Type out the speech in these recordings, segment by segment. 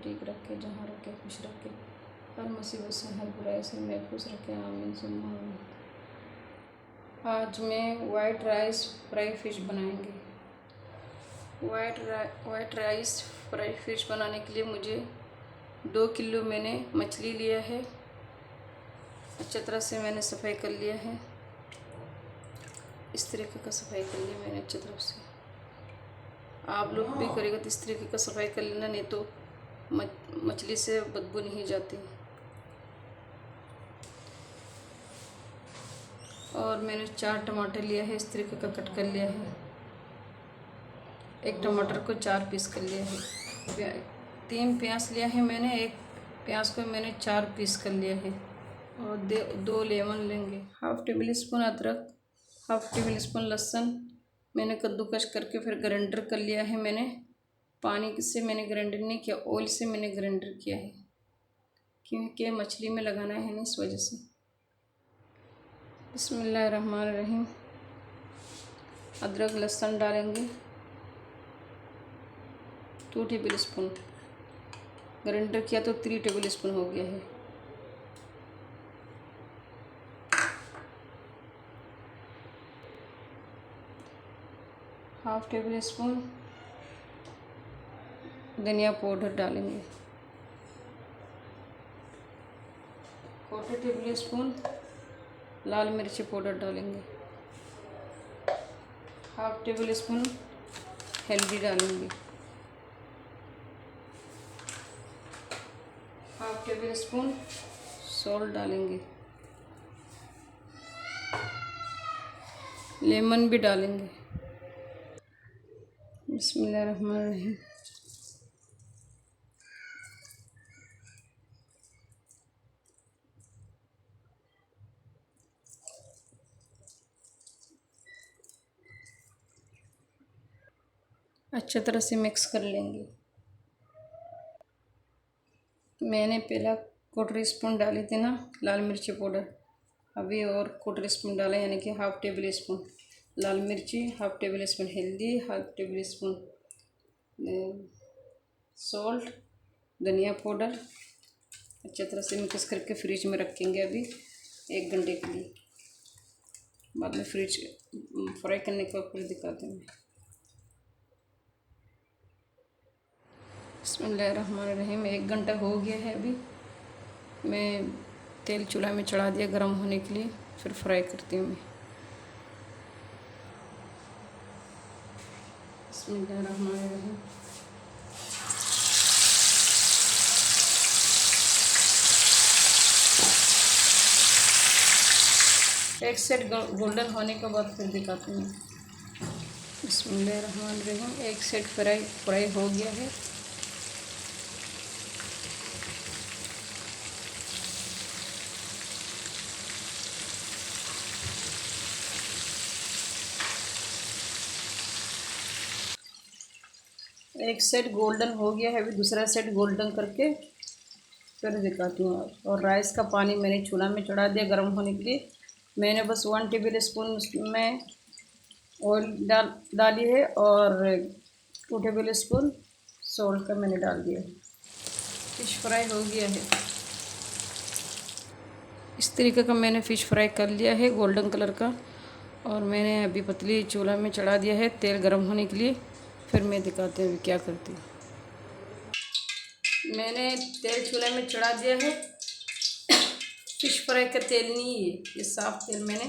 ठीक रखे, जहाँ रखे खुश रखे, हर मुसीबत से हर बुराई से महफूज रखे, आमीन सुम्मा आमीन। आज मैं वाइट राइस फ्राई फिश बनाएंगे। वाइट राइस फ्राई फिश बनाने के लिए मुझे 2 किलो मैंने मछली लिया है। अच्छी तरह से मैंने सफाई कर लिया है। इस तरीके का सफाई कर लिया मैंने अच्छी तरह से। आप लोग भी करेगा तो इस तरीके का सफाई कर लेना, नहीं तो मछली से बदबू नहीं जाती। और मैंने 4 टमाटर लिया है, इस तरीके का कट कर लिया है। एक टमाटर को 4 पीस कर लिया है। 3 प्याज लिया है मैंने, एक प्याज को मैंने 4 पीस कर लिया है। और 2 लेमन लेंगे। हाफ टेबल स्पून अदरक, हाफ टेबल स्पून लहसुन मैंने कद्दूकस करके फिर ग्राइंडर कर लिया है। मैंने पानी से मैंने ग्राइंडर नहीं किया, ऑयल से मैंने ग्राइंडर किया है, क्योंकि मछली में लगाना है ना, इस वजह से। बिस्मिल्लाहिर्रहमानिर्रहीम। अदरक लहसुन डालेंगे 2 टेबल स्पून। ग्राइंडर किया तो 3 टेबल स्पून हो गया है। हाफ टेबल स्पून धनिया पाउडर डालेंगे। 1/4 टेबल स्पून लाल मिर्ची पाउडर डालेंगे। हाफ टेबल स्पून हल्दी डालेंगे। हाफ टेबल स्पून सॉल्ट डालेंगे। लेमन भी डालेंगे। बिस्मिल्लाहिर्रहमानिर्रहीम। अच्छी तरह से मिक्स कर लेंगे। मैंने पहला 1/4 स्पून डाली थी ना लाल मिर्ची पाउडर, अभी और 1/4 स्पून डाला, यानी कि हाफ टेबल स्पून लाल मिर्ची, हाफ टेबल स्पून हल्दी, हाफ टेबल स्पून सॉल्ट, धनिया पाउडर। अच्छी तरह से मिक्स करके फ्रिज में रखेंगे अभी 1 घंटे के लिए। बाद में फ्रिज फ्राई करने के बाद फिर दिखाते हैं। बिस्मिल्लाहिर्रहमानिर्रहीम। 1 घंटा हो गया है। अभी मैं तेल चूल्हा में चढ़ा दिया गर्म होने के लिए, फिर फ्राई करती हूँ मैं। बिस्मिल्लाहिर्रहमानिर्रहीम। एक साइड गोल्डन होने के बाद फिर दिखाती हूँ। बिस्मिल्लाहिर्रहमानिर्रहीम। एक साइड फ्राई हो गया है। एक साइड गोल्डन हो गया है, अभी दूसरा साइड गोल्डन करके फिर दिखाती हूँ। और राइस का पानी मैंने चूल्हा में चढ़ा दिया गर्म होने के लिए। मैंने बस 1 टेबल स्पून में ऑयल डाली है और 2 टेबल स्पून सॉल्ट का मैंने डाल दिया है। फ़िश फ्राई हो गया है। इस तरीके का मैंने फ़िश फ्राई कर लिया है गोल्डन कलर का। और मैंने अभी पतली चूल्हा में चढ़ा दिया है तेल गर्म होने के लिए। फिर मैं दिखाती हूँ क्या करती हूँ। मैंने तेल चूल्हे में चढ़ा दिया है। फ़िश फ्राई का तेल नहीं है, ये साफ तेल मैंने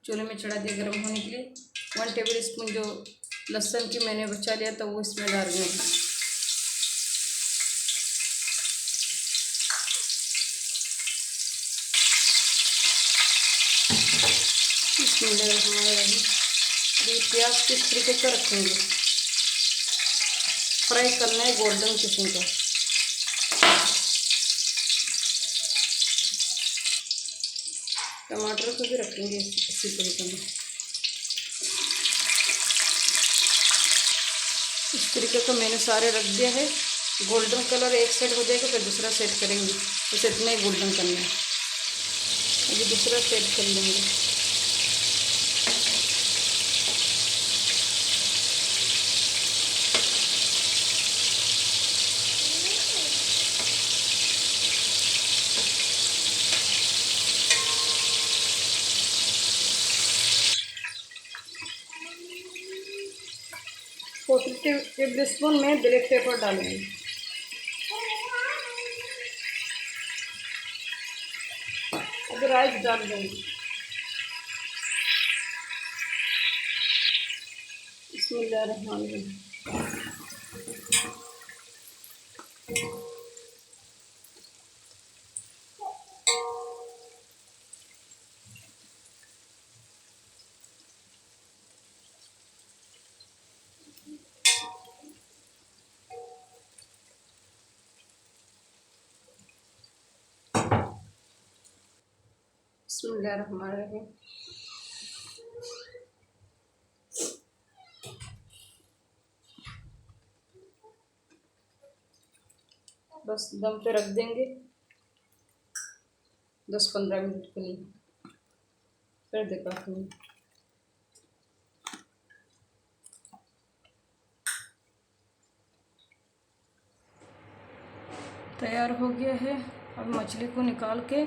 चूल्हे में चढ़ा दिया गर्म होने के लिए। 1 टेबल स्पून जो लहसुन की मैंने बचा लिया था वो इसमें डाल दूँगी। ये प्याज किस तरीके का रखेंगे, फ्राई करना है गोल्डन किस्म का। टमाटर को भी रखेंगे इसी तरीके में। इस तरीके का मैंने सारे रख दिया है। गोल्डन कलर एक साइड हो जाएगा, फिर दूसरा सेट करेंगे। बस इतना ही गोल्डन करना है। अभी दूसरा सेट कर लेंगे। टेबल स्पून में ब्लैक पेपर डालूंगी। अब राइस डाल दूँगी। बिस्मिल्लाहिर्रहमानिर्रहीम। बिस्मिल्लाहिर्रहमानिर्रहीम। बस दम पे रख देंगे 10-15 मिनट के लिए, फिर दिखाती हूँ। तैयार हो गया है। अब मछली को निकाल के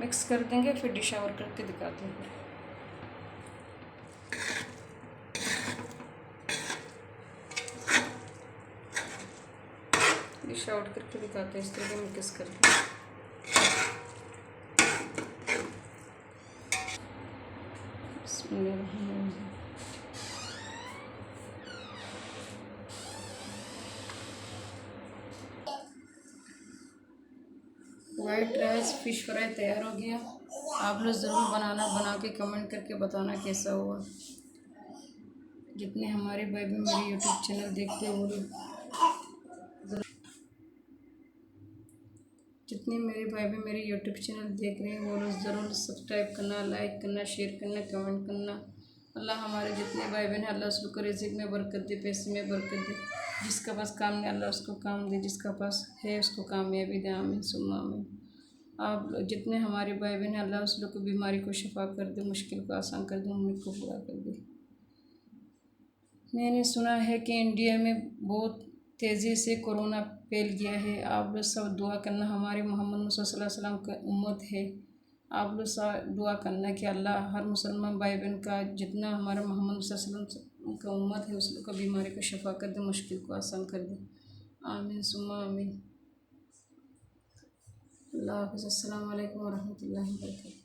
मिक्स कर देंगे, फिर डिश आउट करके दिखाते हैं। डिश आउट करके दिखाते हैं इस तरीके मिक्स करके। वाइट राइस फिश फ्राई तैयार हो गया। आप लोग ज़रूर बना के कमेंट करके बताना कैसा हुआ। जितने हमारे भाई भी मेरे यूट्यूब चैनल देखते हैं वो लोग जितने मेरे भाई भी मेरे यूट्यूब चैनल देख रहे हैं वो लोग ज़रूर सब्सक्राइब करना, लाइक करना, शेयर करना, कमेंट करना। अल्लाह हमारे जितने भाई बहन हैं अल्लाह उसको रिज़्क़ में बरकत दे, पैसे में बरकत दे। जिसका पास काम नहीं अल्लाह उसको काम दे, जिसका पास है उसको कामयाबी दे। आमीन सुम्मा आमीन। आप जितने हमारे भाई बहन हैं अल्लाह उस लोग को बीमारी को शिफा कर दे, मुश्किल को आसान कर दे, उम्मीद को पूरा कर दे। मैंने सुना है कि इंडिया में बहुत तेज़ी से कोरोना फैल गया है। आप लोग सब दुआ करना, हमारे मोहम्मद सल्लल्लाहु अलैहि वसल्लम का उम्मत है। आप लोग सब दुआ करना कि अल्लाह हर मुसलमान भाई बहन का जितना हमारा मोहम्मद सल्लल्लाहु अलैहि वसल्लम का उम्मत है उस लोग का बीमारी को शिफा कर दे, मुश्किल को आसान कर दे। आमीन सुम्मा आमीन। अल्लाह हाफ़िज़। अस्सलामु अलैकुम व रहमतुल्लाहि व बरकातहू।